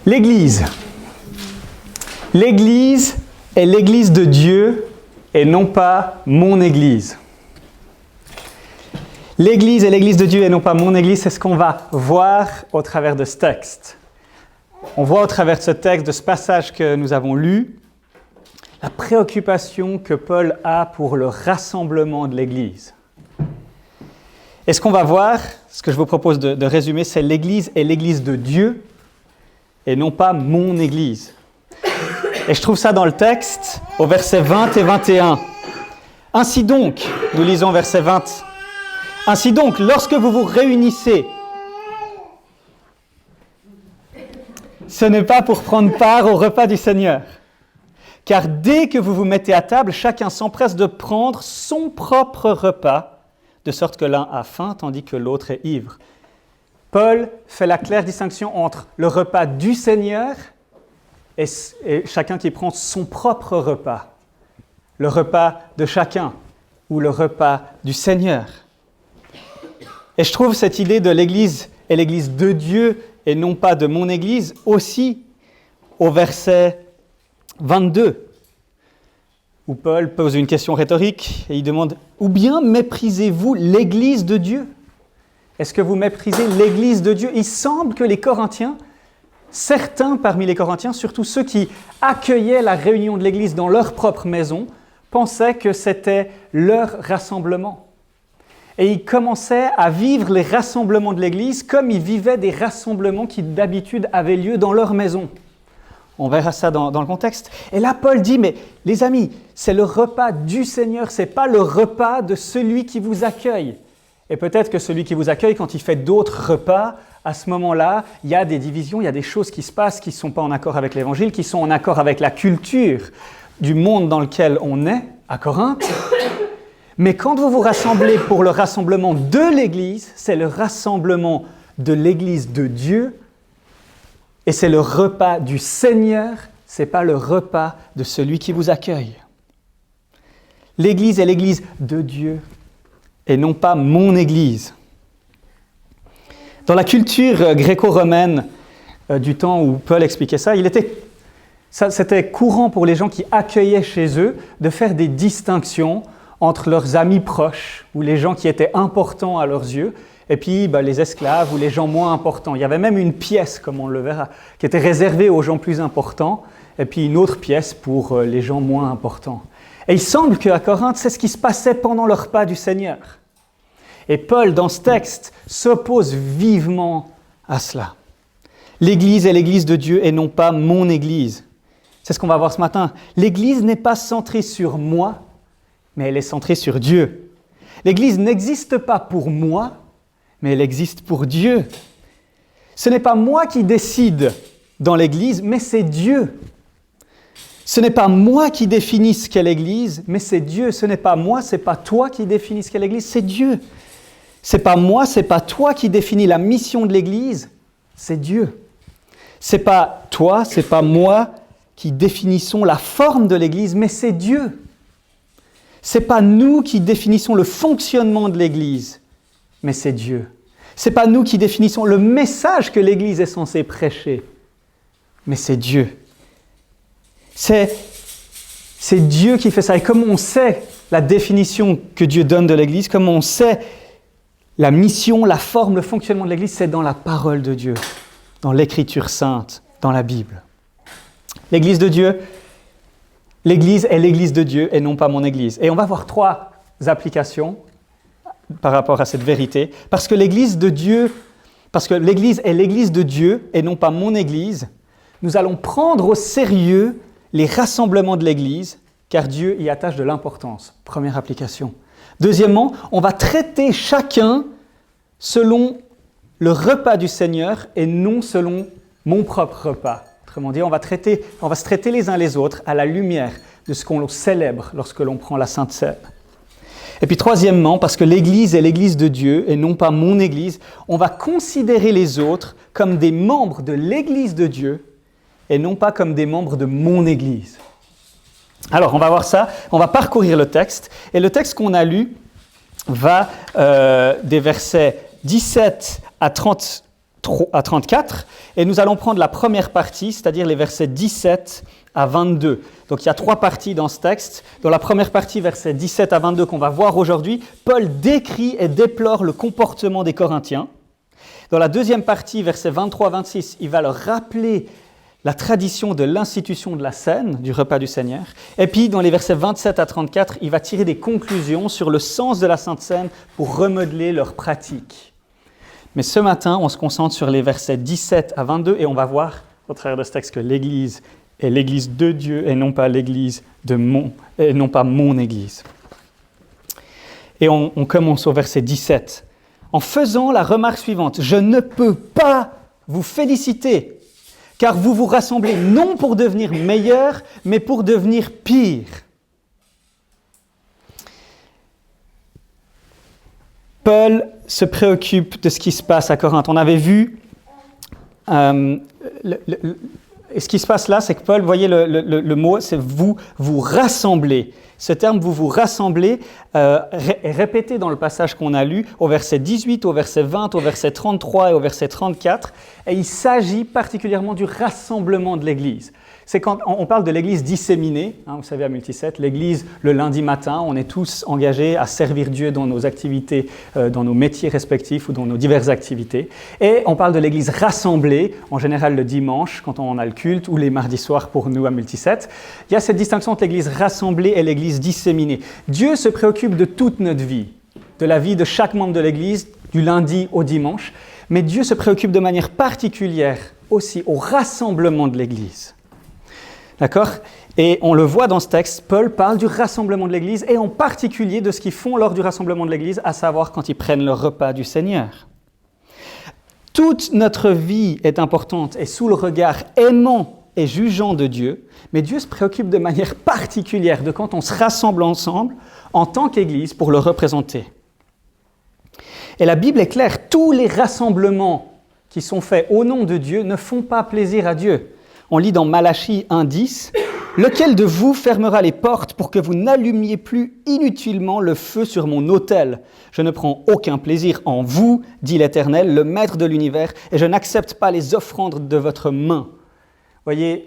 L'Église. L'Église est l'Église de Dieu et non pas mon Église. L'Église est l'Église de Dieu et non pas mon Église, c'est ce qu'on va voir au travers de ce texte. On voit au travers de ce texte, de ce passage que nous avons lu, la préoccupation que Paul a pour le rassemblement de l'Église. Et ce qu'on va voir, ce que je vous propose de résumer, c'est l'Église est l'Église de Dieu et non pas mon Église. Et je trouve ça dans le texte, au verset 20 et 21. Ainsi donc, nous lisons verset 20. Ainsi donc, lorsque vous vous réunissez, ce n'est pas pour prendre part au repas du Seigneur. Car dès que vous vous mettez à table, chacun s'empresse de prendre son propre repas, de sorte que l'un a faim tandis que l'autre est ivre. Paul fait la claire distinction entre le repas du Seigneur et chacun qui prend son propre repas. Le repas de chacun ou le repas du Seigneur. Et je trouve cette idée de l'Église est l'Église de Dieu et non pas de mon Église aussi au verset 22, où Paul pose une question rhétorique et il demande « Ou bien méprisez-vous l'Église de Dieu ?» Est-ce que vous méprisez l'Église de Dieu ? Il semble que les Corinthiens, certains parmi les Corinthiens, surtout ceux qui accueillaient la réunion de l'Église dans leur propre maison, pensaient que c'était leur rassemblement. Et ils commençaient à vivre les rassemblements de l'Église comme ils vivaient des rassemblements qui d'habitude avaient lieu dans leur maison. On verra ça dans le contexte. Et là, Paul dit, mais les amis, c'est le repas du Seigneur, ce n'est pas le repas de celui qui vous accueille. Et peut-être que celui qui vous accueille, quand il fait d'autres repas, à ce moment-là, il y a des divisions, il y a des choses qui se passent qui ne sont pas en accord avec l'Évangile, qui sont en accord avec la culture du monde dans lequel on est, à Corinthe. Mais quand vous vous rassemblez pour le rassemblement de l'Église, c'est le rassemblement de l'Église de Dieu, et c'est le repas du Seigneur, ce n'est pas le repas de celui qui vous accueille. L'Église est l'Église de Dieu et non pas mon Église. Dans la culture gréco-romaine du temps où Paul expliquait ça, c'était courant pour les gens qui accueillaient chez eux de faire des distinctions entre leurs amis proches ou les gens qui étaient importants à leurs yeux et puis les esclaves ou les gens moins importants. Il y avait même une pièce, comme on le verra, qui était réservée aux gens plus importants et puis une autre pièce pour les gens moins importants. Et il semble qu'à Corinthe, c'est ce qui se passait pendant le repas du Seigneur. Et Paul, dans ce texte, s'oppose vivement à cela. L'Église est l'Église de Dieu et non pas mon Église. C'est ce qu'on va voir ce matin. L'Église n'est pas centrée sur moi, mais elle est centrée sur Dieu. L'Église n'existe pas pour moi, mais elle existe pour Dieu. Ce n'est pas moi qui décide dans l'Église, mais c'est Dieu. Ce n'est pas moi qui définis ce qu'est l'Église, mais c'est Dieu. Ce n'est pas moi, ce n'est pas toi qui définis ce qu'est l'Église, c'est Dieu. Ce n'est pas moi, ce n'est pas toi qui définis la mission de l'Église, c'est Dieu. Ce n'est pas toi, ce n'est pas moi qui définissons la forme de l'Église, mais c'est Dieu. Ce n'est pas nous qui définissons le fonctionnement de l'Église, mais c'est Dieu. Ce n'est pas nous qui définissons le message que l'Église est censée prêcher, mais c'est Dieu. C'est Dieu qui fait ça. Et comme on sait la définition que Dieu donne de l'Église, comme on sait la mission, la forme, le fonctionnement de l'Église, c'est dans la parole de Dieu, dans l'Écriture sainte, dans la Bible. L'Église de Dieu, l'Église est l'Église de Dieu et non pas mon Église. Et on va voir 3 applications par rapport à cette vérité. Parce que l'Église est l'Église de Dieu et non pas mon Église, nous allons prendre au sérieux les rassemblements de l'Église, car Dieu y attache de l'importance. Première application. Deuxièmement, on va traiter chacun selon le repas du Seigneur et non selon mon propre repas. Autrement dit, on va se traiter les uns les autres à la lumière de ce qu'on célèbre lorsque l'on prend la Sainte Seine. Et puis troisièmement, parce que l'Église est l'Église de Dieu et non pas mon Église, on va considérer les autres comme des membres de l'Église de Dieu et non pas comme des membres de mon Église. Alors, on va voir ça, on va parcourir le texte, et le texte qu'on a lu va des versets 17 à 33 à 34, et nous allons prendre la première partie, c'est-à-dire les versets 17 à 22. Donc il y a 3 parties dans ce texte. Dans la première partie, versets 17 à 22 qu'on va voir aujourd'hui, Paul décrit et déplore le comportement des Corinthiens. Dans la deuxième partie, versets 23 à 26, il va leur rappeler la tradition de l'institution de la scène, du repas du Seigneur. Et puis, dans les versets 27 à 34, il va tirer des conclusions sur le sens de la Sainte Seine pour remodeler leurs pratiques. Mais ce matin, on se concentre sur les versets 17 à 22 et on va voir, au travers de ce texte, que l'Église est l'Église de Dieu et non pas l'Église et non pas mon Église. Et on commence au verset 17. En faisant la remarque suivante, « Je ne peux pas vous féliciter, car vous vous rassemblez non pour devenir meilleur, mais pour devenir pire. » Paul se préoccupe de ce qui se passe à Corinthe. On avait vu, et ce qui se passe là, c'est que Paul, vous voyez le mot, c'est « vous vous rassemblez ». Ce terme « vous vous rassemblez » est répété dans le passage qu'on a lu au verset 18, au verset 20, au verset 33 et au verset 34. Et il s'agit particulièrement du rassemblement de l'Église. C'est quand on parle de l'Église disséminée, vous savez à Multi7, l'Église le lundi matin, on est tous engagés à servir Dieu dans nos activités, dans nos métiers respectifs ou dans nos diverses activités. Et on parle de l'Église rassemblée, en général le dimanche, quand on a le culte, ou les mardis soirs pour nous à Multi7. Il y a cette distinction entre l'Église rassemblée et l'Église disséminée. Dieu se préoccupe de toute notre vie, de la vie de chaque membre de l'Église, du lundi au dimanche, mais Dieu se préoccupe de manière particulière aussi au rassemblement de l'Église. D'accord ? Et on le voit dans ce texte, Paul parle du rassemblement de l'Église et en particulier de ce qu'ils font lors du rassemblement de l'Église, à savoir quand ils prennent le repas du Seigneur. Toute notre vie est importante et sous le regard aimant et jugeant de Dieu, mais Dieu se préoccupe de manière particulière de quand on se rassemble ensemble en tant qu'Église pour le représenter. Et la Bible est claire, tous les rassemblements qui sont faits au nom de Dieu ne font pas plaisir à Dieu. On lit dans Malachie 1,10 « Lequel de vous fermera les portes pour que vous n'allumiez plus inutilement le feu sur mon autel ? Je ne prends aucun plaisir en vous, dit l'Éternel, le Maître de l'univers, et je n'accepte pas les offrandes de votre main. » Vous voyez,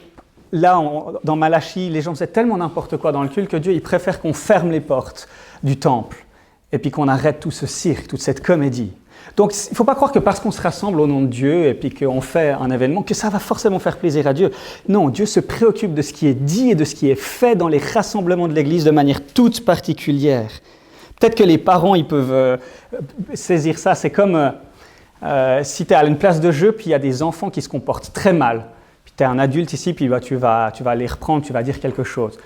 là, dans Malachie, les gens faisaient tellement n'importe quoi dans le culte que Dieu il préfère qu'on ferme les portes du temple et puis qu'on arrête tout ce cirque, toute cette comédie. Donc, il ne faut pas croire que parce qu'on se rassemble au nom de Dieu et puis qu'on fait un événement, que ça va forcément faire plaisir à Dieu. Non, Dieu se préoccupe de ce qui est dit et de ce qui est fait dans les rassemblements de l'Église de manière toute particulière. Peut-être que les parents, ils peuvent saisir ça. C'est comme si tu es à une place de jeu, puis il y a des enfants qui se comportent très mal. Puis tu es un adulte ici, puis tu vas les reprendre, tu vas dire quelque chose.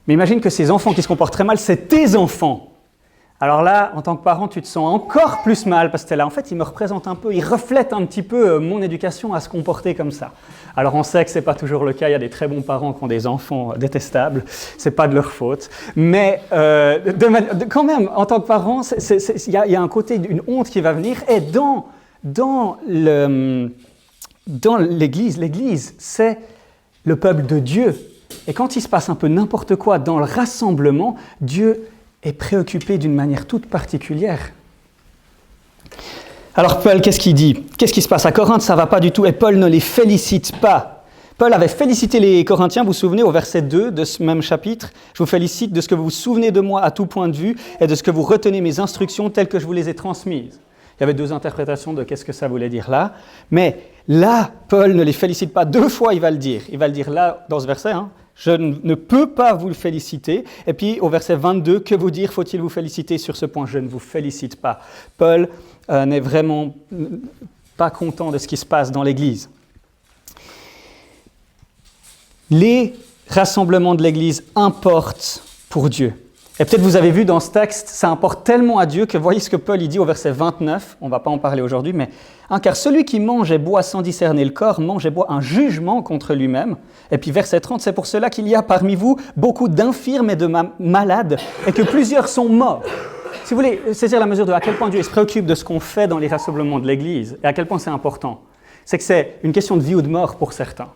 Mais imagine que ces enfants qui se comportent très mal, c'est tes enfants. Alors là, en tant que parent, tu te sens encore plus mal parce que t'es là. En fait, ils me représentent un peu, ils reflètent un petit peu mon éducation à se comporter comme ça. Alors on sait que c'est pas toujours le cas. Il y a des très bons parents qui ont des enfants détestables. C'est pas de leur faute. Mais quand même, en tant que parent, il y a un côté d'une honte qui va venir. Et dans l'Église, c'est le peuple de Dieu. Et quand il se passe un peu n'importe quoi dans le rassemblement, Dieu est préoccupé d'une manière toute particulière. Alors Paul, qu'est-ce qu'il dit ? Qu'est-ce qui se passe à Corinthe ? Ça ne va pas du tout et Paul ne les félicite pas. Paul avait félicité les Corinthiens, vous vous souvenez, au verset 2 de ce même chapitre. « Je vous félicite de ce que vous vous souvenez de moi à tout point de vue et de ce que vous retenez mes instructions telles que je vous les ai transmises. » Il y avait 2 interprétations de qu'est-ce que ça voulait dire là. Mais là, Paul ne les félicite pas. 2 fois, il va le dire. Il va le dire là, dans ce verset, je ne peux pas vous le féliciter. Et puis au verset 22, que vous dire faut-il vous féliciter sur ce point ? Je ne vous félicite pas. Paul n'est vraiment pas content de ce qui se passe dans l'Église. Les rassemblements de l'Église importent pour Dieu. Et peut-être vous avez vu dans ce texte, ça importe tellement à Dieu que voyez ce que Paul dit au verset 29, on ne va pas en parler aujourd'hui, mais car celui qui mange et boit sans discerner le corps, mange et boit un jugement contre lui-même. Et puis verset 30, c'est pour cela qu'il y a parmi vous beaucoup d'infirmes et de malades et que plusieurs sont morts. Si vous voulez saisir la mesure de à quel point Dieu se préoccupe de ce qu'on fait dans les rassemblements de l'Église et à quel point c'est important, c'est que c'est une question de vie ou de mort pour certains.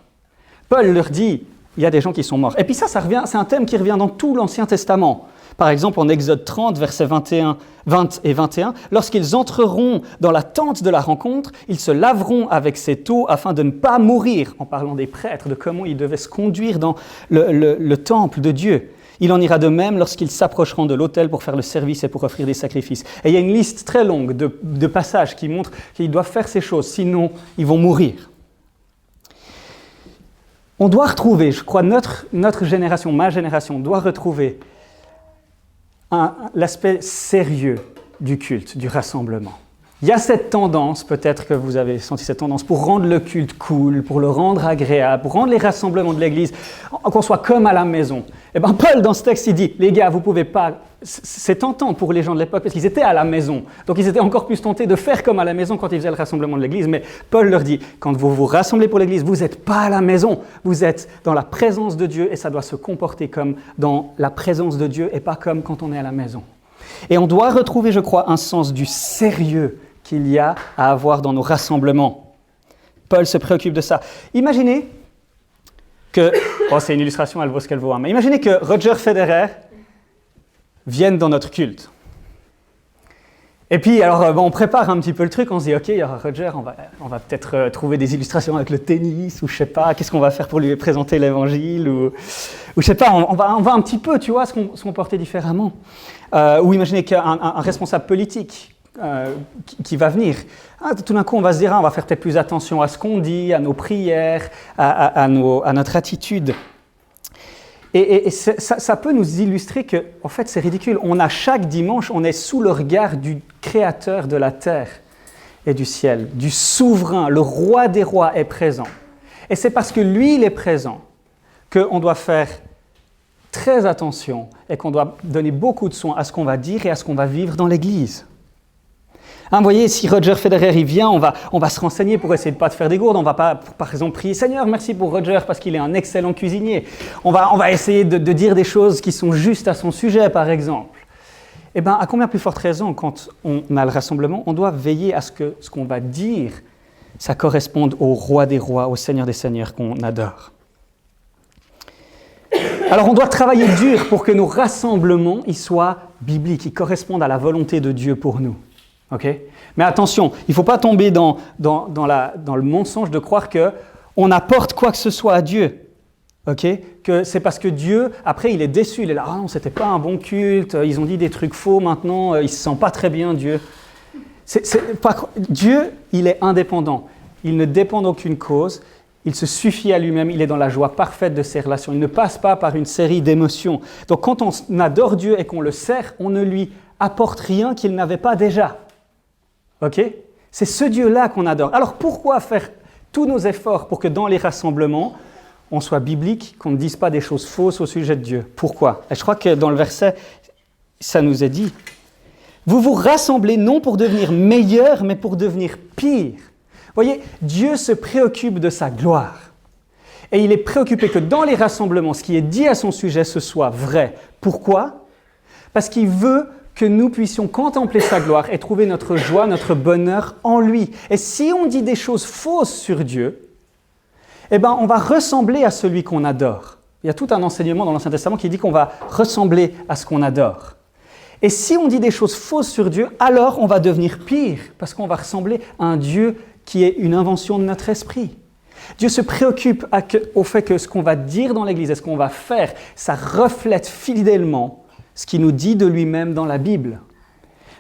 Paul leur dit, il y a des gens qui sont morts. Et puis ça revient, c'est un thème qui revient dans tout l'Ancien Testament. Par exemple, en Exode 30, versets 20 et 21, « Lorsqu'ils entreront dans la tente de la rencontre, ils se laveront avec cette eau afin de ne pas mourir. » En parlant des prêtres, de comment ils devaient se conduire dans le temple de Dieu. Il en ira de même lorsqu'ils s'approcheront de l'autel pour faire le service et pour offrir des sacrifices. Et il y a une liste très longue de passages qui montrent qu'ils doivent faire ces choses, sinon ils vont mourir. On doit retrouver, je crois, notre génération, ma génération, doit retrouver l'aspect sérieux du culte, du rassemblement. Il y a cette tendance, peut-être que vous avez senti cette tendance, pour rendre le culte cool, pour le rendre agréable, pour rendre les rassemblements de l'Église, qu'on soit comme à la maison. Et bien Paul, dans ce texte, il dit, les gars, vous ne pouvez pas... C'est tentant pour les gens de l'époque, parce qu'ils étaient à la maison. Donc ils étaient encore plus tentés de faire comme à la maison quand ils faisaient le rassemblement de l'Église. Mais Paul leur dit, quand vous vous rassemblez pour l'Église, vous n'êtes pas à la maison. Vous êtes dans la présence de Dieu, et ça doit se comporter comme dans la présence de Dieu, et pas comme quand on est à la maison. Et on doit retrouver, je crois, un sens du sérieux qu'il y a à avoir dans nos rassemblements. Paul se préoccupe de ça. Imaginez que... Oh, c'est une illustration, elle vaut ce qu'elle vaut. Hein, mais imaginez que Roger Federer vienne dans notre culte. Et puis, alors, on prépare un petit peu le truc, on se dit, OK, il y aura Roger, on va peut-être trouver des illustrations avec le tennis, ou je sais pas, qu'est-ce qu'on va faire pour lui présenter l'évangile, ou je sais pas, on va un petit peu, tu vois, se comporter différemment. Ou imaginez qu'un responsable politique qui va venir, tout d'un coup, on va se dire, on va faire peut-être plus attention à ce qu'on dit, à nos prières, à notre attitude. Et ça peut nous illustrer que, en fait, c'est ridicule. Chaque dimanche, on est sous le regard du Créateur de la terre et du ciel, du souverain, le roi des rois est présent. Et c'est parce que lui, il est présent qu'on doit faire très attention et qu'on doit donner beaucoup de soin à ce qu'on va dire et à ce qu'on va vivre dans l'Église. Vous voyez, si Roger Federer il vient, on va se renseigner pour essayer de ne pas te faire des gourdes. On ne va pas, par exemple, prier « Seigneur, merci pour Roger parce qu'il est un excellent cuisinier ». On va essayer de dire des choses qui sont justes à son sujet, par exemple. Eh bien, à combien plus forte raison, quand on a le rassemblement, on doit veiller à ce que ce qu'on va dire, ça corresponde au roi des rois, au Seigneur des seigneurs qu'on adore. Alors, on doit travailler dur pour que nos rassemblements ils soient bibliques, ils correspondent à la volonté de Dieu pour nous. Okay? Mais attention, il ne faut pas tomber dans le mensonge de croire qu'on apporte quoi que ce soit à Dieu. Okay? Que c'est parce que Dieu, après, il est déçu. Il est là, ah non, c'était pas un bon culte, ils ont dit des trucs faux maintenant, il ne se sent pas très bien, Dieu. Dieu, il est indépendant. Il ne dépend d'aucune cause. Il se suffit à lui-même. Il est dans la joie parfaite de ses relations. Il ne passe pas par une série d'émotions. Donc, quand on adore Dieu et qu'on le sert, on ne lui apporte rien qu'il n'avait pas déjà. Ok ? C'est ce Dieu-là qu'on adore. Alors pourquoi faire tous nos efforts pour que dans les rassemblements, on soit biblique, qu'on ne dise pas des choses fausses au sujet de Dieu ? Pourquoi ? Et je crois que dans le verset, ça nous est dit. Vous vous rassemblez non pour devenir meilleur, mais pour devenir pire. Vous voyez, Dieu se préoccupe de sa gloire. Et il est préoccupé que dans les rassemblements, ce qui est dit à son sujet, ce soit vrai. Pourquoi ? Parce qu'il veut que nous puissions contempler sa gloire et trouver notre joie, notre bonheur en lui. Et si on dit des choses fausses sur Dieu, eh ben, on va ressembler à celui qu'on adore. Il y a tout un enseignement dans l'Ancien Testament qui dit qu'on va ressembler à ce qu'on adore. Et si on dit des choses fausses sur Dieu, alors on va devenir pire, parce qu'on va ressembler à un Dieu qui est une invention de notre esprit. Dieu se préoccupe au fait que ce qu'on va dire dans l'Église et ce qu'on va faire, ça reflète fidèlement ce qu'il nous dit de lui-même dans la Bible.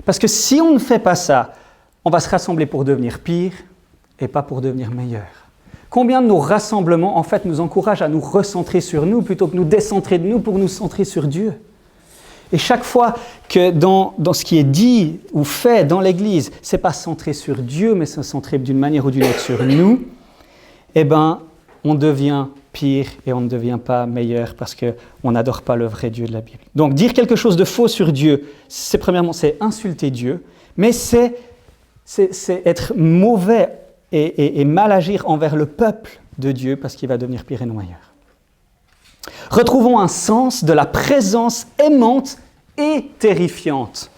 Parce que si on ne fait pas ça, on va se rassembler pour devenir pire et pas pour devenir meilleur. Combien de nos rassemblements, en fait, nous encouragent à nous recentrer sur nous plutôt que nous décentrer de nous pour nous centrer sur Dieu ? Et chaque fois que dans ce qui est dit ou fait dans l'Église, ce n'est pas centré sur Dieu, mais c'est centré d'une manière ou d'une autre sur nous, eh bien, on devient pire et on ne devient pas meilleur parce qu'on n'adore pas le vrai Dieu de la Bible. Donc, dire quelque chose de faux sur Dieu, premièrement, c'est insulter Dieu, mais c'est être mauvais et mal agir envers le peuple de Dieu parce qu'il va devenir pire et meilleur. Retrouvons un sens de la présence aimante et terrifiante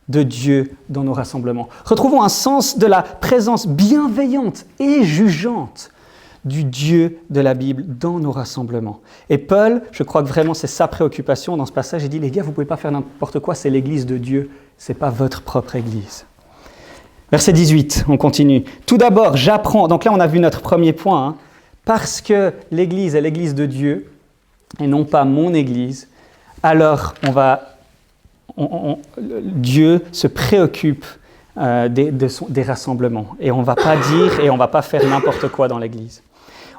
de Dieu dans nos rassemblements. Retrouvons un sens de la présence bienveillante et jugeante du Dieu de la Bible dans nos rassemblements. Et Paul, je crois que vraiment c'est sa préoccupation dans ce passage, il dit, les gars, vous ne pouvez pas faire n'importe quoi, c'est l'Église de Dieu, ce n'est pas votre propre Église. Verset 18, on continue. Tout d'abord, j'apprends, donc là on a vu notre premier point, hein, parce que l'Église est l'Église de Dieu et non pas mon Église, alors Dieu se préoccupe des rassemblements et on ne va pas dire et on ne va pas faire n'importe quoi dans l'Église.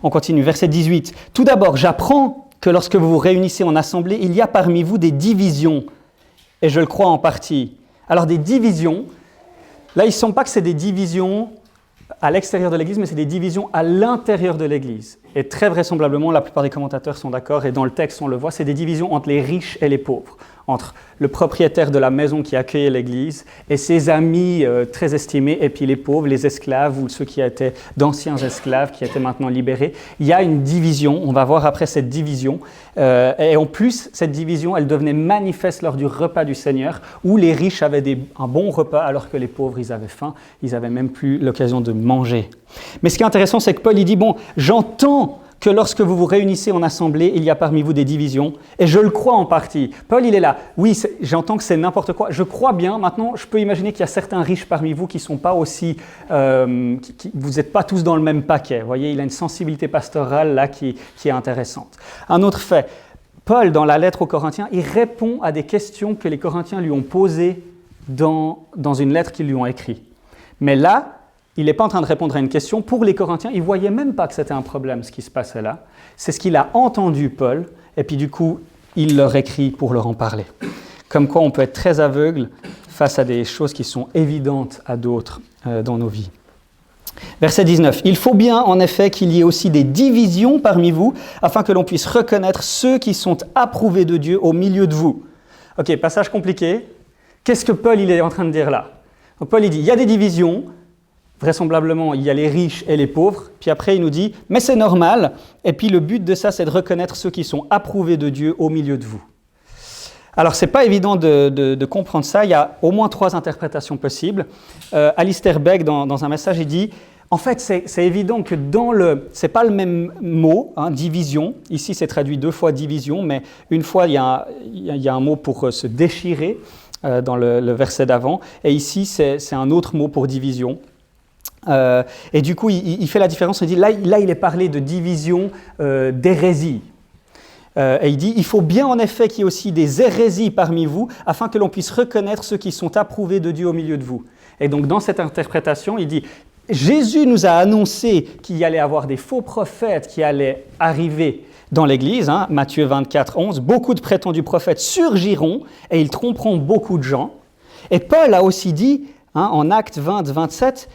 On continue, verset 18. Tout d'abord, j'apprends que lorsque vous vous réunissez en assemblée, il y a parmi vous des divisions, et je le crois en partie. Alors des divisions, là, il ne semble pas que c'est des divisions à l'extérieur de l'Église, mais c'est des divisions à l'intérieur de l'Église. Et très vraisemblablement, la plupart des commentateurs sont d'accord, et dans le texte, on le voit, c'est des divisions entre les riches et les pauvres, entre le propriétaire de la maison qui accueillait l'Église et ses amis très estimés, et puis les pauvres, les esclaves ou ceux qui étaient d'anciens esclaves, qui étaient maintenant libérés. Il y a une division, on va voir après cette division, et en plus, cette division, elle devenait manifeste lors du repas du Seigneur, où les riches avaient un bon repas, alors que les pauvres, ils avaient faim, ils n'avaient même plus l'occasion de manger. Mais ce qui est intéressant, c'est que Paul, il dit, bon, j'entends que lorsque vous vous réunissez en assemblée, il y a parmi vous des divisions, et je le crois en partie. Paul, il est là. Oui, j'entends que c'est n'importe quoi. Je crois bien. Maintenant, je peux imaginer qu'il y a certains riches parmi vous qui ne sont pas aussi... vous n'êtes pas tous dans le même paquet. Vous voyez, il a une sensibilité pastorale là qui est intéressante. Un autre fait, Paul, dans la lettre aux Corinthiens, il répond à des questions que les Corinthiens lui ont posées dans une lettre qu'ils lui ont écrite. Mais là, il n'est pas en train de répondre à une question. Pour les Corinthiens, ils ne voyaient même pas que c'était un problème, ce qui se passait là. C'est ce qu'il a entendu, Paul, et puis du coup, il leur écrit pour leur en parler. Comme quoi, on peut être très aveugle face à des choses qui sont évidentes à d'autres dans nos vies. Verset 19. « Il faut bien, en effet, qu'il y ait aussi des divisions parmi vous, afin que l'on puisse reconnaître ceux qui sont approuvés de Dieu au milieu de vous. » Ok, passage compliqué. Qu'est-ce que Paul il est en train de dire là? Donc, Paul, il dit, il y a des divisions. Vraisemblablement, il y a les riches et les pauvres. Puis après, il nous dit, mais c'est normal. Et puis le but de ça, c'est de reconnaître ceux qui sont approuvés de Dieu au milieu de vous. Alors, ce n'est pas évident de comprendre ça. Il y a au moins 3 interprétations possibles. Alistair Begg, dans un message, il dit, en fait, c'est évident que ce n'est pas le même mot, hein, division. Ici, c'est traduit 2 fois division, mais une fois, il y a un mot pour se déchirer dans le verset d'avant. Et ici, c'est un autre mot pour division. Et du coup, il fait la différence, il dit, là il est parlé de division d'hérésie. Et il dit, il faut bien en effet qu'il y ait aussi des hérésies parmi vous, afin que l'on puisse reconnaître ceux qui sont approuvés de Dieu au milieu de vous. Et donc dans cette interprétation, il dit, Jésus nous a annoncé qu'il y allait avoir des faux prophètes qui allaient arriver dans l'Église, hein, Matthieu 24, 11, beaucoup de prétendus prophètes surgiront et ils tromperont beaucoup de gens. Et Paul a aussi dit, hein, en Actes 20, 27,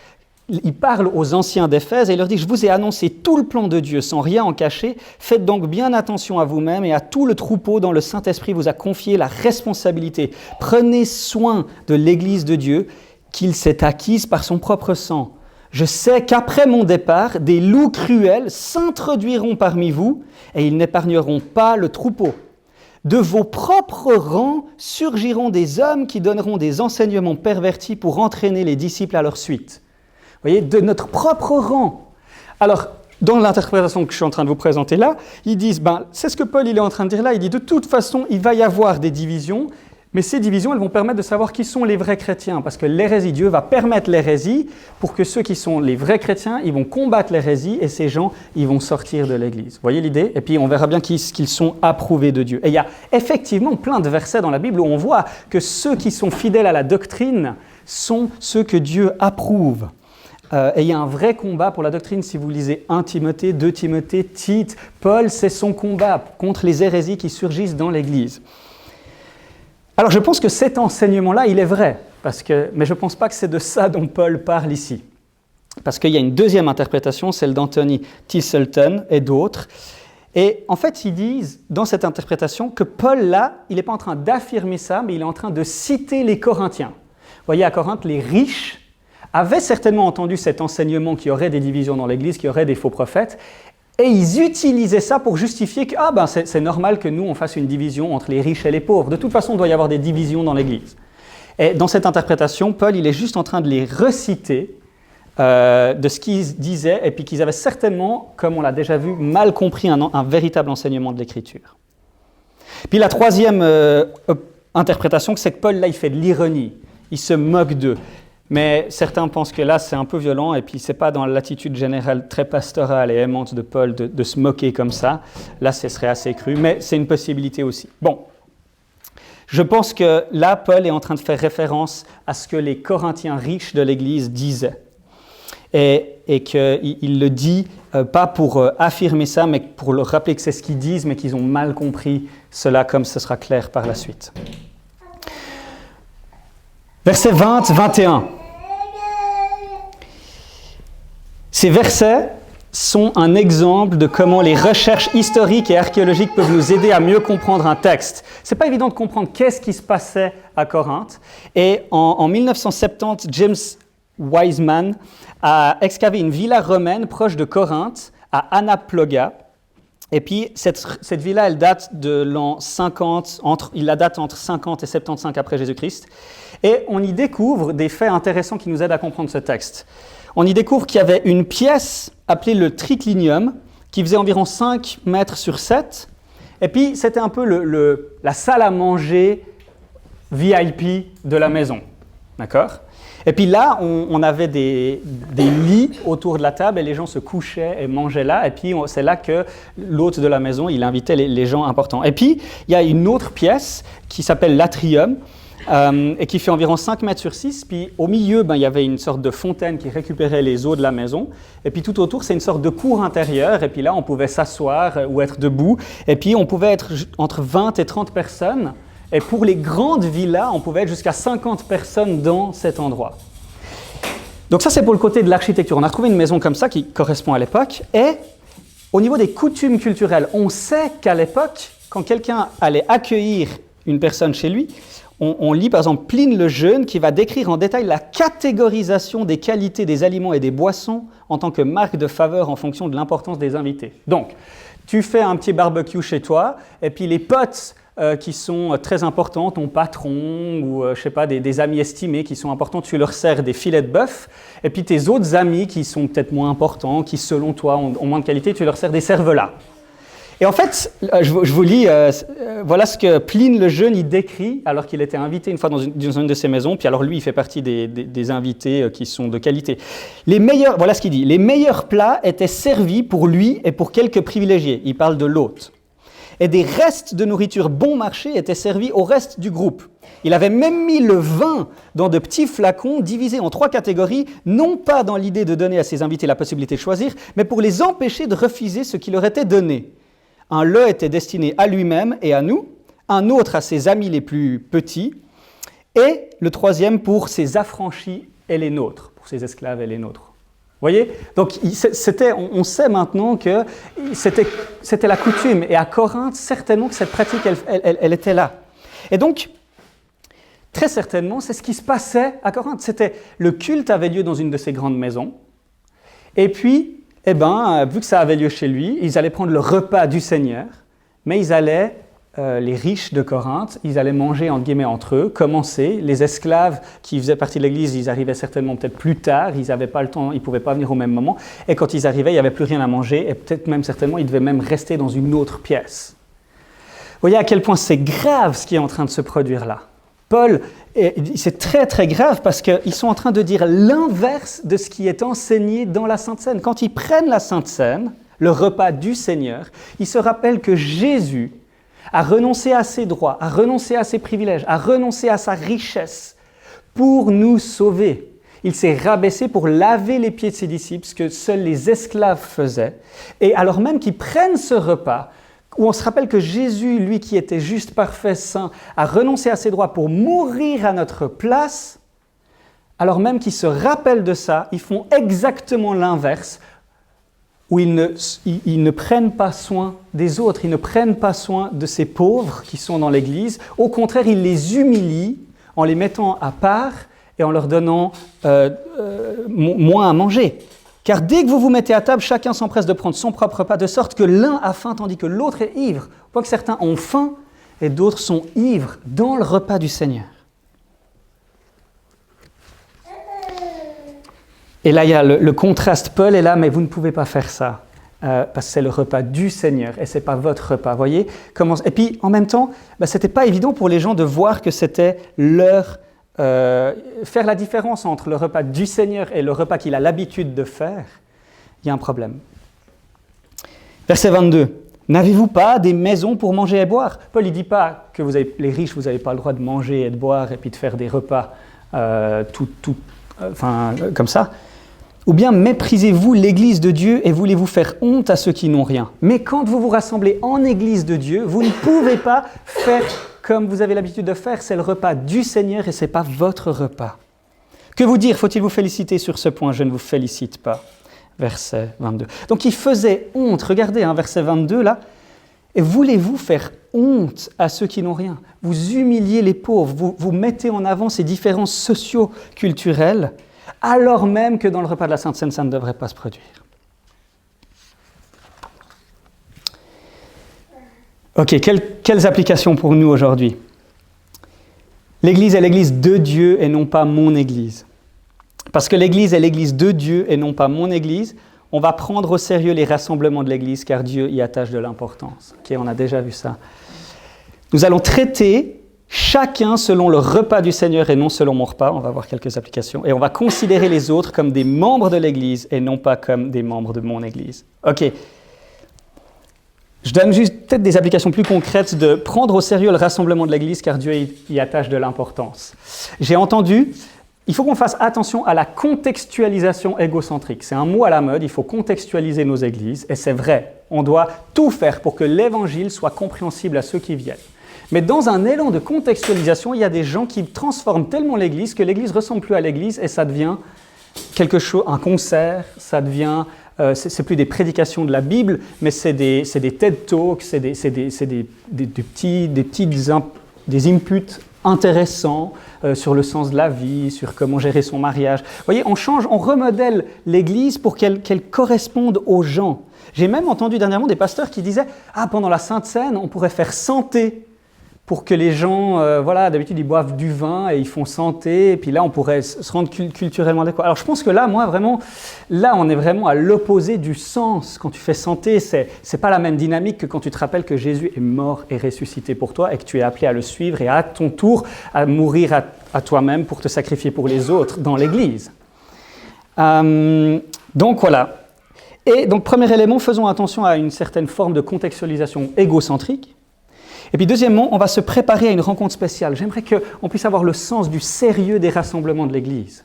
il parle aux anciens d'Éphèse et il leur dit « Je vous ai annoncé tout le plan de Dieu sans rien en cacher. Faites donc bien attention à vous-même et à tout le troupeau dont le Saint-Esprit vous a confié la responsabilité. Prenez soin de l'Église de Dieu qu'il s'est acquise par son propre sang. Je sais qu'après mon départ, des loups cruels s'introduiront parmi vous et ils n'épargneront pas le troupeau. De vos propres rangs surgiront des hommes qui donneront des enseignements pervertis pour entraîner les disciples à leur suite. » Vous voyez, de notre propre rang. Alors, dans l'interprétation que je suis en train de vous présenter là, ils disent, c'est ce que Paul il est en train de dire là, il dit de toute façon, il va y avoir des divisions, mais ces divisions, elles vont permettre de savoir qui sont les vrais chrétiens, parce que l'hérésie, Dieu va permettre l'hérésie pour que ceux qui sont les vrais chrétiens, ils vont combattre l'hérésie et ces gens, ils vont sortir de l'Église. Vous voyez l'idée? Et puis on verra bien qu'ils sont approuvés de Dieu. Et il y a effectivement plein de versets dans la Bible où on voit que ceux qui sont fidèles à la doctrine sont ceux que Dieu approuve. Et il y a un vrai combat pour la doctrine. Si vous lisez 1 Timothée, 2 Timothée, Tite, Paul, c'est son combat contre les hérésies qui surgissent dans l'Église. Alors je pense que cet enseignement-là, il est vrai, mais je ne pense pas que c'est de ça dont Paul parle ici. Parce qu'il y a une deuxième interprétation, celle d'Anthony Tisselton et d'autres. Et en fait, ils disent dans cette interprétation que Paul, là, il n'est pas en train d'affirmer ça, mais il est en train de citer les Corinthiens. Vous voyez, à Corinthe, les riches avaient certainement entendu cet enseignement qu'il y aurait des divisions dans l'Église, qu'il y aurait des faux prophètes, et ils utilisaient ça pour justifier que c'est normal que nous, on fasse une division entre les riches et les pauvres. De toute façon, il doit y avoir des divisions dans l'Église. Et dans cette interprétation, Paul, il est juste en train de les reciter de ce qu'ils disaient, et puis qu'ils avaient certainement, comme on l'a déjà vu, mal compris un véritable enseignement de l'Écriture. Puis la troisième interprétation, c'est que Paul, là, il fait de l'ironie. Il se moque d'eux. Mais certains pensent que là, c'est un peu violent, et puis c'est pas dans l'attitude générale très pastorale et aimante de Paul de se moquer comme ça. Là, ce serait assez cru, mais c'est une possibilité aussi. Bon, je pense que là, Paul est en train de faire référence à ce que les Corinthiens riches de l'Église disaient. Et qu'il le dit pas pour affirmer ça, mais pour leur rappeler que c'est ce qu'ils disent, mais qu'ils ont mal compris cela, comme ce sera clair par la suite. Versets 20-21. Ces versets sont un exemple de comment les recherches historiques et archéologiques peuvent nous aider à mieux comprendre un texte. Ce n'est pas évident de comprendre qu'est-ce qui se passait à Corinthe. Et en 1970, James Wiseman a excavé une villa romaine proche de Corinthe, à Anaploga. Et puis, cette villa, elle date de l'an 50, il la date entre 50 et 75 après Jésus-Christ. Et on y découvre des faits intéressants qui nous aident à comprendre ce texte. On y découvre qu'il y avait une pièce appelée le triclinium, qui faisait environ 5 mètres sur 7. Et puis, c'était un peu la salle à manger VIP de la maison. D'accord ? Et puis là, on avait des lits autour de la table et les gens se couchaient et mangeaient là. Et puis, c'est là que l'hôte de la maison, il invitait les gens importants. Et puis, il y a une autre pièce qui s'appelle l'atrium, et qui fait environ 5 mètres sur 6. Puis au milieu, il y avait une sorte de fontaine qui récupérait les eaux de la maison. Et puis tout autour, c'est une sorte de cour intérieure. Et puis là, on pouvait s'asseoir ou être debout. Et puis on pouvait être entre 20 et 30 personnes. Et pour les grandes villas, on pouvait être jusqu'à 50 personnes dans cet endroit. Donc ça, c'est pour le côté de l'architecture. On a trouvé une maison comme ça qui correspond à l'époque. Et au niveau des coutumes culturelles, on sait qu'à l'époque, quand quelqu'un allait accueillir une personne chez lui, on lit par exemple Pline le Jeune qui va décrire en détail la catégorisation des qualités des aliments et des boissons en tant que marque de faveur en fonction de l'importance des invités. Donc, tu fais un petit barbecue chez toi, et puis les potes qui sont très importants, ton patron ou je sais pas, des amis estimés qui sont importants, tu leur sers des filets de bœuf, et puis tes autres amis qui sont peut-être moins importants, qui selon toi ont moins de qualité, tu leur sers des cervelas. Et en fait, je vous lis, voilà ce que Pline le Jeune il décrit, alors qu'il était invité une fois dans une de ses maisons, puis alors lui, il fait partie des invités qui sont de qualité. Voilà ce qu'il dit, les meilleurs plats étaient servis pour lui et pour quelques privilégiés, il parle de l'hôte. Et des restes de nourriture bon marché étaient servis au reste du groupe. Il avait même mis le vin dans de petits flacons divisés en 3 catégories, non pas dans l'idée de donner à ses invités la possibilité de choisir, mais pour les empêcher de refuser ce qui leur était donné. Un lot était destiné à lui-même et à nous, un autre à ses amis les plus petits, et le troisième pour ses affranchis et les nôtres, pour ses esclaves et les nôtres. Vous voyez ? Donc, on sait maintenant que c'était la coutume, et à Corinthe, certainement que cette pratique, elle était là. Et donc, très certainement, c'est ce qui se passait à Corinthe. Le culte avait lieu dans une de ces grandes maisons, et puis, vu que ça avait lieu chez lui, ils allaient prendre le repas du Seigneur, mais les riches de Corinthe, ils allaient manger entre guillemets entre eux, commencer. Les esclaves qui faisaient partie de l'Église, ils arrivaient certainement peut-être plus tard, ils n'avaient pas le temps, ils ne pouvaient pas venir au même moment. Et quand ils arrivaient, il n'y avait plus rien à manger, et peut-être même certainement, ils devaient même rester dans une autre pièce. Vous voyez à quel point c'est grave ce qui est en train de se produire là. Paul, c'est très très grave parce qu'ils sont en train de dire l'inverse de ce qui est enseigné dans la Sainte Seine. Quand ils prennent la Sainte Seine, le repas du Seigneur, ils se rappellent que Jésus a renoncé à ses droits, a renoncé à ses privilèges, a renoncé à sa richesse pour nous sauver. Il s'est rabaissé pour laver les pieds de ses disciples, ce que seuls les esclaves faisaient. Et alors même qu'ils prennent ce repas, où on se rappelle que Jésus, lui qui était juste, parfait, saint, a renoncé à ses droits pour mourir à notre place, alors même qu'ils se rappellent de ça, ils font exactement l'inverse, où ils ne prennent pas soin des autres, ils ne prennent pas soin de ces pauvres qui sont dans l'Église. Au contraire, ils les humilient en les mettant à part et en leur donnant moins à manger. Car dès que vous vous mettez à table, chacun s'empresse de prendre son propre repas, de sorte que l'un a faim tandis que l'autre est ivre. Au point que certains ont faim et d'autres sont ivres dans le repas du Seigneur. Et là, il y a le contraste. Paul est là, mais vous ne pouvez pas faire ça. Parce que c'est le repas du Seigneur et ce n'est pas votre repas. Voyez comment... Et puis, en même temps, ce n'était pas évident pour les gens de voir que c'était leur... faire la différence entre le repas du Seigneur et le repas qu'il a l'habitude de faire. Il y a un problème. Verset 22. N'avez-vous pas des maisons pour manger et boire? Paul ne dit pas que les riches, vous n'avez pas le droit de manger et de boire et puis de faire des repas comme ça. Ou bien méprisez-vous l'Église de Dieu et voulez-vous faire honte à ceux qui n'ont rien. Mais quand vous vous rassemblez en Église de Dieu, vous ne pouvez pas faire comme vous avez l'habitude de faire. C'est le repas du Seigneur et ce n'est pas votre repas. Que vous dire? Faut-il vous féliciter sur ce point? Je ne vous félicite pas. Verset 22. Donc il faisait honte. Regardez, verset 22 là. Et voulez-vous faire honte à ceux qui n'ont rien? Vous humiliez les pauvres, vous mettez en avant ces différences socio-culturelles, alors même que dans le repas de la Sainte Seine, ça ne devrait pas se produire. Ok, quelles applications pour nous aujourd'hui? L'Église est l'Église de Dieu et non pas mon Église. Parce que l'Église est l'Église de Dieu et non pas mon Église, on va prendre au sérieux les rassemblements de l'Église car Dieu y attache de l'importance. Ok, on a déjà vu ça. Nous allons traiter chacun selon le repas du Seigneur et non selon mon repas. On va voir quelques applications. Et on va considérer les autres comme des membres de l'Église et non pas comme des membres de mon Église. Ok. Je donne juste peut-être des applications plus concrètes de prendre au sérieux le rassemblement de l'Église car Dieu y attache de l'importance. J'ai entendu... Il faut qu'on fasse attention à la contextualisation égocentrique. C'est un mot à la mode, il faut contextualiser nos églises, et c'est vrai. On doit tout faire pour que l'évangile soit compréhensible à ceux qui viennent. Mais dans un élan de contextualisation, il y a des gens qui transforment tellement l'église que l'église ne ressemble plus à l'église et ça devient quelque chose, un concert, ça devient... c'est plus des prédications de la Bible, mais c'est des TED Talks, c'est des inputs intéressants sur le sens de la vie, sur comment gérer son mariage. Vous voyez, on remodèle l'Église pour qu'elle corresponde aux gens. J'ai même entendu dernièrement des pasteurs qui disaient « pendant la Sainte Seine, on pourrait faire santé pour que les gens, d'habitude, ils boivent du vin et ils font santé, et puis là, on pourrait se rendre culturellement adéquat. » Alors, je pense que là, on est vraiment à l'opposé du sens. Quand tu fais santé, c'est pas la même dynamique que quand tu te rappelles que Jésus est mort et ressuscité pour toi et que tu es appelé à le suivre et à ton tour à mourir à toi-même pour te sacrifier pour les autres dans l'Église. Donc, voilà. Et donc, premier élément, faisons attention à une certaine forme de contextualisation égocentrique. Et puis deuxièmement, on va se préparer à une rencontre spéciale. J'aimerais qu'on puisse avoir le sens du sérieux des rassemblements de l'Église.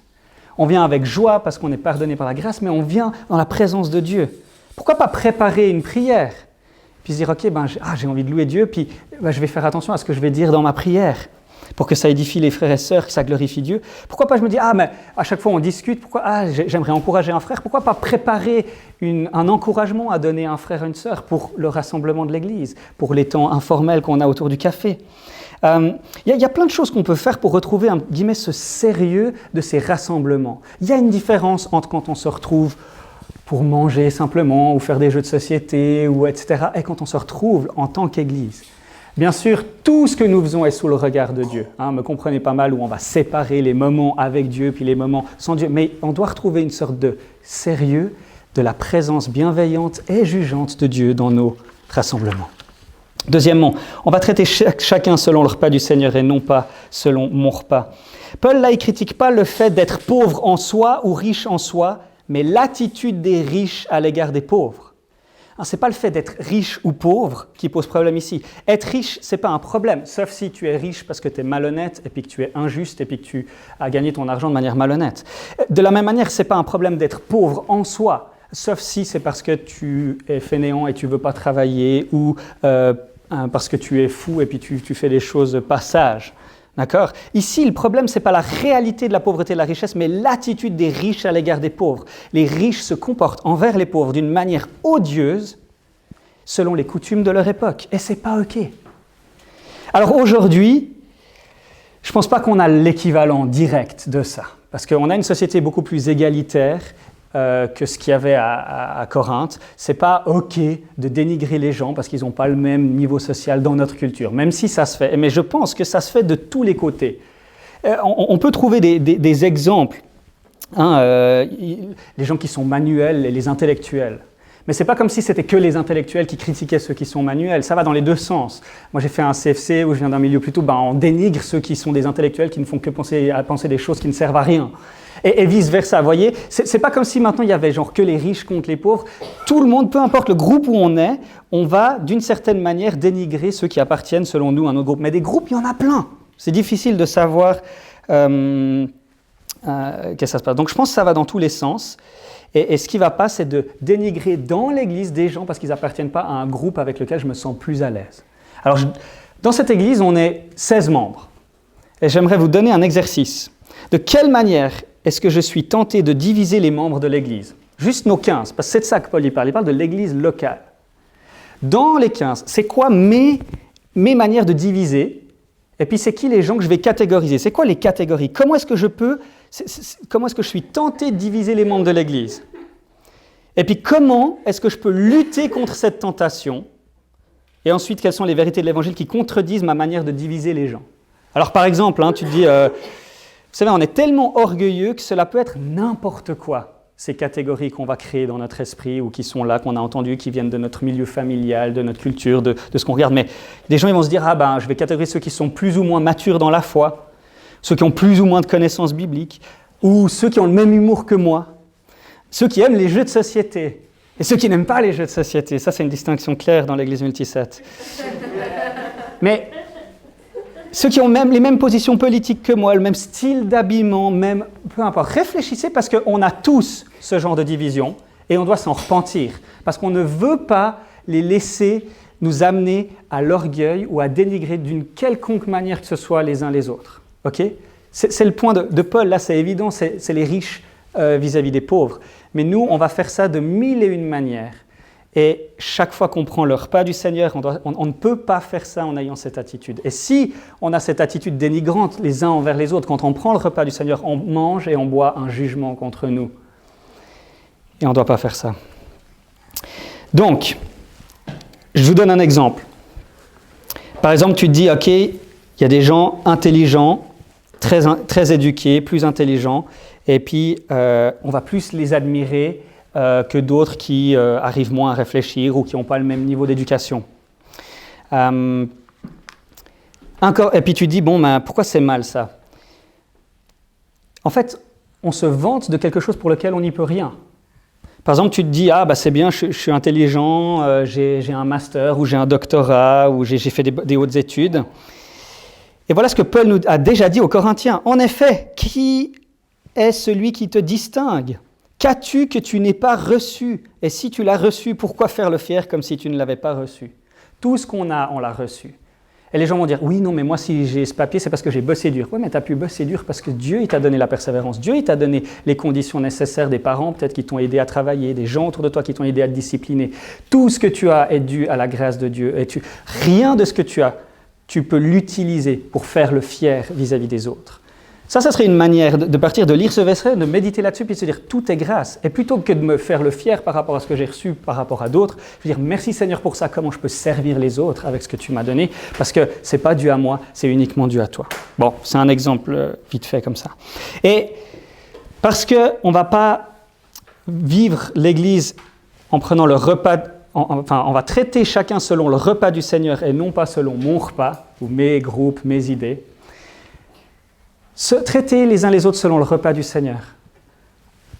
On vient avec joie parce qu'on est pardonné par la grâce, mais on vient dans la présence de Dieu. Pourquoi pas préparer une prière? Puis se dire, ok, j'ai envie de louer Dieu, puis je vais faire attention à ce que je vais dire dans ma prière pour que ça édifie les frères et sœurs, que ça glorifie Dieu. Pourquoi pas je me dis, mais à chaque fois on discute, j'aimerais encourager un frère, pourquoi pas préparer un encouragement à donner à un frère et une sœur pour le rassemblement de l'Église, pour les temps informels qu'on a autour du café. Il y a plein de choses qu'on peut faire pour retrouver ce sérieux de ces rassemblements. Il y a une différence entre quand on se retrouve pour manger simplement ou faire des jeux de société, etc., et quand on se retrouve en tant qu'Église. Bien sûr, tout ce que nous faisons est sous le regard de Dieu. Me comprenez pas mal où on va séparer les moments avec Dieu puis les moments sans Dieu. Mais on doit retrouver une sorte de sérieux, de la présence bienveillante et jugeante de Dieu dans nos rassemblements. Deuxièmement, on va traiter chacun selon le repas du Seigneur et non pas selon mon repas. Paul, là, il ne critique pas le fait d'être pauvre en soi ou riche en soi, mais l'attitude des riches à l'égard des pauvres. Ce n'est pas le fait d'être riche ou pauvre qui pose problème ici. Être riche, ce n'est pas un problème, sauf si tu es riche parce que tu es malhonnête et puis que tu es injuste et puis que tu as gagné ton argent de manière malhonnête. De la même manière, ce n'est pas un problème d'être pauvre en soi, sauf si c'est parce que tu es fainéant et tu ne veux pas travailler ou parce que tu es fou et puis tu fais des choses pas sages. D'accord? Ici, le problème, ce n'est pas la réalité de la pauvreté et de la richesse, mais l'attitude des riches à l'égard des pauvres. Les riches se comportent envers les pauvres d'une manière odieuse selon les coutumes de leur époque. Et ce n'est pas OK. Alors aujourd'hui, je ne pense pas qu'on a l'équivalent direct de ça, parce qu'on a une société beaucoup plus égalitaire que ce qu'il y avait à Corinthe. Ce n'est pas OK de dénigrer les gens parce qu'ils n'ont pas le même niveau social dans notre culture, même si ça se fait. Mais je pense que ça se fait de tous les côtés. On peut trouver des exemples les gens qui sont manuels et les intellectuels. Mais ce n'est pas comme si c'était que les intellectuels qui critiquaient ceux qui sont manuels, ça va dans les deux sens. Moi j'ai fait un CFC où je viens d'un milieu plutôt, on dénigre ceux qui sont des intellectuels qui ne font que penser des choses qui ne servent à rien. Et vice-versa, vous voyez, c'est pas comme si maintenant il y avait genre que les riches contre les pauvres. Tout le monde, peu importe le groupe où on est, on va d'une certaine manière dénigrer ceux qui appartiennent selon nous à notre groupe. Mais des groupes, il y en a plein. C'est difficile de savoir qu'est-ce que ça se passe. Donc je pense que ça va dans tous les sens. Et ce qui ne va pas, c'est de dénigrer dans l'Église des gens parce qu'ils n'appartiennent pas à un groupe avec lequel je me sens plus à l'aise. Alors, dans cette Église, on est 16 membres. Et j'aimerais vous donner un exercice. De quelle manière est-ce que je suis tenté de diviser les membres de l'Église? Juste nos 15, parce que c'est de ça que Paul y parle. Il parle de l'Église locale. Dans les 15, c'est quoi mes manières de diviser? Et puis, c'est qui les gens que je vais catégoriser? C'est quoi les catégories? Comment est-ce que je suis tenté de diviser les membres de l'Église? Et puis, comment est-ce que je peux lutter contre cette tentation? Et ensuite, quelles sont les vérités de l'Évangile qui contredisent ma manière de diviser les gens? Alors, par exemple, tu te dis, vous savez, on est tellement orgueilleux que cela peut être n'importe quoi, ces catégories qu'on va créer dans notre esprit ou qui sont là, qu'on a entendues, qui viennent de notre milieu familial, de notre culture, de ce qu'on regarde. Mais des gens ils vont se dire, je vais catégoriser ceux qui sont plus ou moins matures dans la foi, ceux qui ont plus ou moins de connaissances bibliques, ou ceux qui ont le même humour que moi, ceux qui aiment les jeux de société, et ceux qui n'aiment pas les jeux de société. Ça, c'est une distinction claire dans l'Église multisect. Mais ceux qui ont même les mêmes positions politiques que moi, le même style d'habillement, même, peu importe. Réfléchissez parce qu'on a tous ce genre de division et on doit s'en repentir. Parce qu'on ne veut pas les laisser nous amener à l'orgueil ou à dénigrer d'une quelconque manière que ce soit les uns les autres. Okay? C'est le point de Paul, là c'est évident, c'est les riches vis-à-vis des pauvres. Mais nous, on va faire ça de 1001 manières. Et chaque fois qu'on prend le repas du Seigneur, on ne peut pas faire ça en ayant cette attitude. Et si on a cette attitude dénigrante les uns envers les autres, quand on prend le repas du Seigneur, on mange et on boit un jugement contre nous. Et on ne doit pas faire ça. Donc, je vous donne un exemple. Par exemple, tu te dis, OK, il y a des gens intelligents, très éduqués, plus intelligents, et puis on va plus les admirer que d'autres qui arrivent moins à réfléchir ou qui n'ont pas le même niveau d'éducation. Et puis tu dis, pourquoi c'est mal ça? En fait, on se vante de quelque chose pour lequel on n'y peut rien. Par exemple, tu te dis, c'est bien, je suis intelligent, j'ai un master ou j'ai un doctorat ou j'ai fait des hautes études. Et voilà ce que Paul nous a déjà dit aux Corinthiens. En effet, qui est celui qui te distingue? Qu'as-tu que tu n'aies pas reçu? Et si tu l'as reçu, pourquoi faire le fier comme si tu ne l'avais pas reçu? Tout ce qu'on a, on l'a reçu. Et les gens vont dire, oui, non, mais moi, si j'ai ce papier, c'est parce que j'ai bossé dur. Oui, mais tu as pu bosser dur parce que Dieu, il t'a donné la persévérance. Dieu, il t'a donné les conditions nécessaires, des parents peut-être qui t'ont aidé à travailler, des gens autour de toi qui t'ont aidé à te discipliner. Tout ce que tu as est dû à la grâce de Dieu. Et rien de ce que tu as, tu peux l'utiliser pour faire le fier vis-à-vis des autres. Ça serait une manière de partir, de lire ce verset, de méditer là-dessus, puis de se dire tout est grâce. Et plutôt que de me faire le fier par rapport à ce que j'ai reçu, par rapport à d'autres, je veux dire merci Seigneur pour ça, comment je peux servir les autres avec ce que tu m'as donné, parce que ce n'est pas dû à moi, c'est uniquement dû à toi. Bon, c'est un exemple vite fait comme ça. Et parce qu'on ne va pas vivre l'Église en prenant le repas, on va traiter chacun selon le repas du Seigneur et non pas selon mon repas, ou mes groupes, mes idées. Se traiter les uns les autres selon le repas du Seigneur.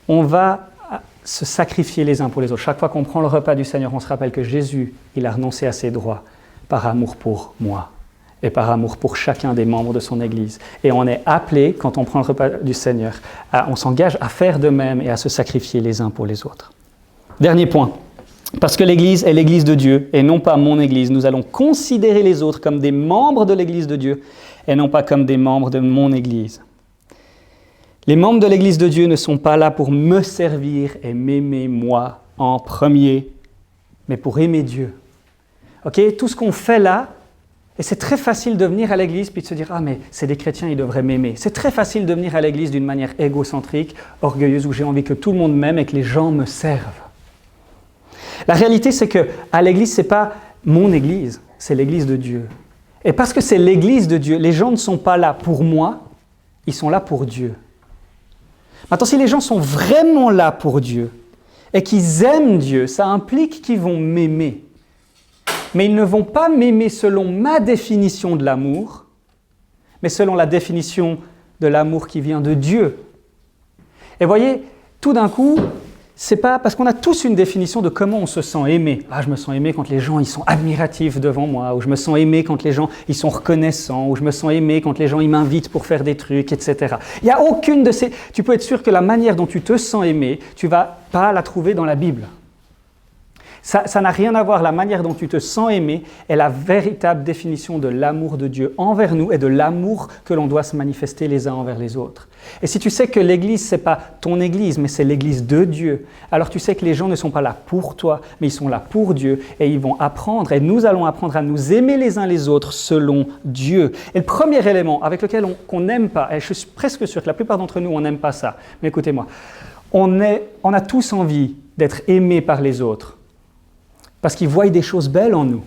On va se sacrifier les uns pour les autres. Chaque fois qu'on prend le repas du Seigneur, on se rappelle que Jésus, il a renoncé à ses droits par amour pour moi et par amour pour chacun des membres de son Église. Et on est appelé, quand on prend le repas du Seigneur, on s'engage à faire de même et à se sacrifier les uns pour les autres. Dernier point. Parce que l'Église est l'Église de Dieu et non pas mon Église, nous allons considérer les autres comme des membres de l'Église de Dieu et non pas comme des membres de mon Église. Les membres de l'Église de Dieu ne sont pas là pour me servir et m'aimer moi en premier, mais pour aimer Dieu. Okay? Tout ce qu'on fait là, et c'est très facile de venir à l'Église puis de se dire « Ah, mais c'est des chrétiens, ils devraient m'aimer ». C'est très facile de venir à l'Église d'une manière égocentrique, orgueilleuse, où j'ai envie que tout le monde m'aime et que les gens me servent. La réalité, c'est qu'à l'Église, ce n'est pas mon Église, c'est l'Église de Dieu. Et parce que c'est l'Église de Dieu, les gens ne sont pas là pour moi, ils sont là pour Dieu. Attends, si les gens sont vraiment là pour Dieu et qu'ils aiment Dieu, ça implique qu'ils vont m'aimer. Mais ils ne vont pas m'aimer selon ma définition de l'amour, mais selon la définition de l'amour qui vient de Dieu. Et voyez, tout d'un coup, c'est pas parce qu'on a tous une définition de comment on se sent aimé. Ah, je me sens aimé quand les gens ils sont admiratifs devant moi, ou je me sens aimé quand les gens ils sont reconnaissants, ou je me sens aimé quand les gens ils m'invitent pour faire des trucs, etc. Il n'y a aucune de ces... Tu peux être sûr que la manière dont tu te sens aimé, tu ne vas pas la trouver dans la Bible. Ça n'a rien à voir, la manière dont tu te sens aimé est la véritable définition de l'amour de Dieu envers nous et de l'amour que l'on doit se manifester les uns envers les autres. Et si tu sais que l'Église, ce n'est pas ton Église, mais c'est l'Église de Dieu, alors tu sais que les gens ne sont pas là pour toi, mais ils sont là pour Dieu et ils vont apprendre, et nous allons apprendre à nous aimer les uns les autres selon Dieu. Et le premier élément avec lequel qu'on n'aime pas, et je suis presque sûr que la plupart d'entre nous, on n'aime pas ça, mais écoutez-moi, on a tous envie d'être aimés par les autres. Parce qu'ils voient des choses belles en nous.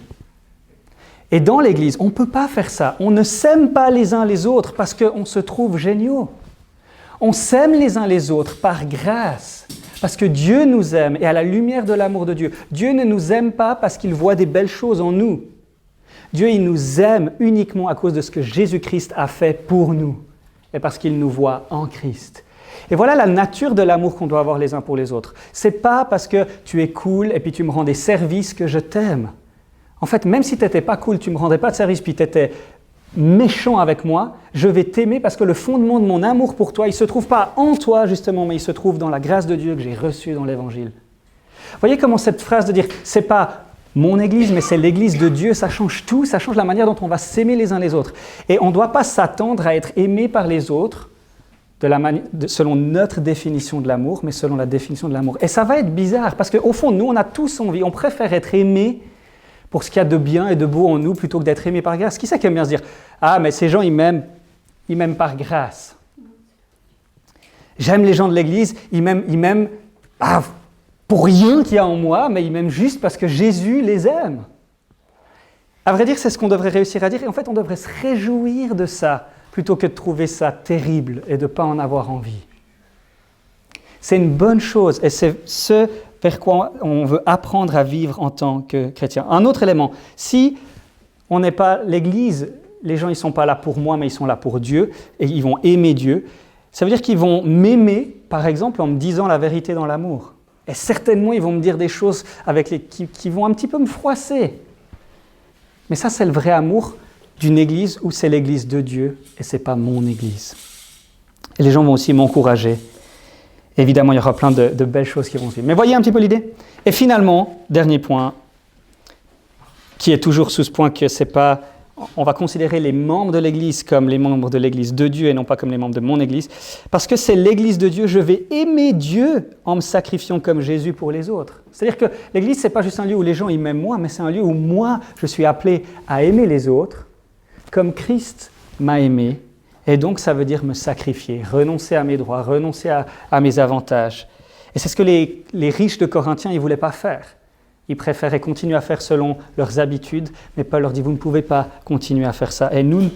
Et dans l'Église, on ne peut pas faire ça. On ne s'aime pas les uns les autres parce qu'on se trouve géniaux. On s'aime les uns les autres par grâce, parce que Dieu nous aime et à la lumière de l'amour de Dieu. Dieu ne nous aime pas parce qu'il voit des belles choses en nous. Dieu, il nous aime uniquement à cause de ce que Jésus-Christ a fait pour nous et parce qu'il nous voit en Christ. Et voilà la nature de l'amour qu'on doit avoir les uns pour les autres. Ce n'est pas parce que tu es cool et puis tu me rends des services que je t'aime. En fait, même si tu n'étais pas cool, tu ne me rendais pas de service, puis tu étais méchant avec moi, je vais t'aimer parce que le fondement de mon amour pour toi, il ne se trouve pas en toi justement, mais il se trouve dans la grâce de Dieu que j'ai reçue dans l'Évangile. Vous voyez comment cette phrase de dire « c'est pas mon Église, mais c'est l'Église de Dieu », ça change tout, ça change la manière dont on va s'aimer les uns les autres. Et on ne doit pas s'attendre à être aimé par les autres selon notre définition de l'amour, mais selon la définition de l'amour. Et ça va être bizarre, parce qu'au fond, nous, on a tous envie, on préfère être aimé pour ce qu'il y a de bien et de beau en nous, plutôt que d'être aimé par grâce. Qui c'est qui aime bien se dire « Ah, mais ces gens, ils m'aiment par grâce. J'aime les gens de l'Église, ils m'aiment pour rien qu'il y a en moi, mais ils m'aiment juste parce que Jésus les aime. » À vrai dire, c'est ce qu'on devrait réussir à dire, et en fait, on devrait se réjouir de ça, plutôt que de trouver ça terrible et de ne pas en avoir envie. C'est une bonne chose et c'est ce vers quoi on veut apprendre à vivre en tant que chrétien. Un autre élément, si on n'est pas l'Église, les gens ne sont pas là pour moi, mais ils sont là pour Dieu et ils vont aimer Dieu, ça veut dire qu'ils vont m'aimer, par exemple, en me disant la vérité dans l'amour. Et certainement, ils vont me dire des choses qui vont un petit peu me froisser. Mais ça, c'est le vrai amour d'une église où c'est l'église de Dieu et ce n'est pas mon église. Et les gens vont aussi m'encourager. Évidemment, il y aura plein de belles choses qui vont suivre. Mais voyez un petit peu l'idée. Et finalement, dernier point, qui est toujours sous ce point que c'est pas... On va considérer les membres de l'église comme les membres de l'église de Dieu et non pas comme les membres de mon église. Parce que c'est l'église de Dieu, je vais aimer Dieu en me sacrifiant comme Jésus pour les autres. C'est-à-dire que l'église, ce n'est pas juste un lieu où les gens ils m'aiment moi, mais c'est un lieu où moi, je suis appelé à aimer les autres comme Christ m'a aimé, et donc ça veut dire me sacrifier, renoncer à mes droits, renoncer à mes avantages. Et c'est ce que les riches de Corinthiens, ils ne voulaient pas faire. Ils préféraient continuer à faire selon leurs habitudes, mais Paul leur dit, vous ne pouvez pas continuer à faire ça. Et nous ne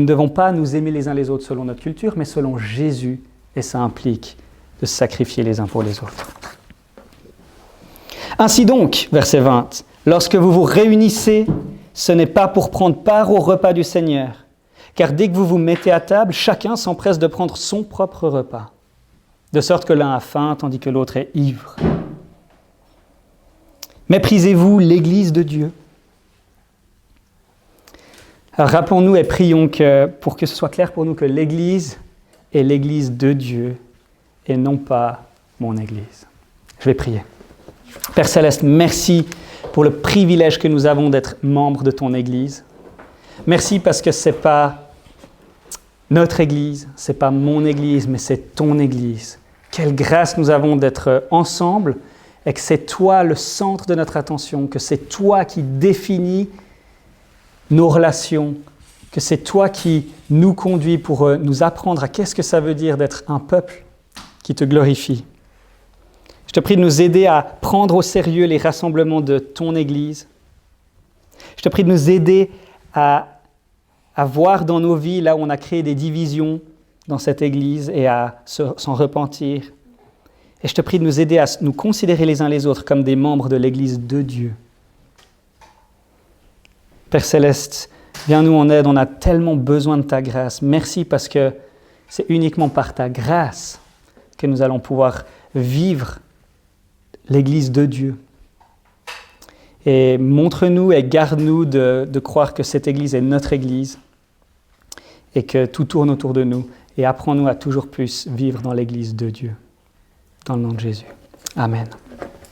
devons pas nous aimer les uns les autres selon notre culture, mais selon Jésus, et ça implique de se sacrifier les uns pour les autres. Ainsi donc, verset 20, lorsque vous vous réunissez, ce n'est pas pour prendre part au repas du Seigneur, car dès que vous vous mettez à table, chacun s'empresse de prendre son propre repas, de sorte que l'un a faim tandis que l'autre est ivre. Méprisez-vous l'Église de Dieu. Alors rappelons-nous et prions pour que ce soit clair pour nous que l'Église est l'Église de Dieu et non pas mon Église. Je vais prier. Père Céleste, merci pour le privilège que nous avons d'être membres de ton Église. Merci parce que ce n'est pas notre Église, ce n'est pas mon Église, mais c'est ton Église. Quelle grâce nous avons d'être ensemble et que c'est toi le centre de notre attention, que c'est toi qui définis nos relations, que c'est toi qui nous conduis pour nous apprendre à qu'est-ce que ça veut dire d'être un peuple qui te glorifie. Je te prie de nous aider à prendre au sérieux les rassemblements de ton Église. Je te prie de nous aider à voir dans nos vies, là où on a créé des divisions, dans cette Église et à s'en repentir. Et je te prie de nous aider à nous considérer les uns les autres comme des membres de l'Église de Dieu. Père Céleste, viens nous en aide, on a tellement besoin de ta grâce. Merci parce que c'est uniquement par ta grâce que nous allons pouvoir vivre l'Église de Dieu. Et montre-nous et garde-nous de croire que cette Église est notre Église et que tout tourne autour de nous. Et apprends-nous à toujours plus vivre dans l'Église de Dieu. Dans le nom de Jésus. Amen.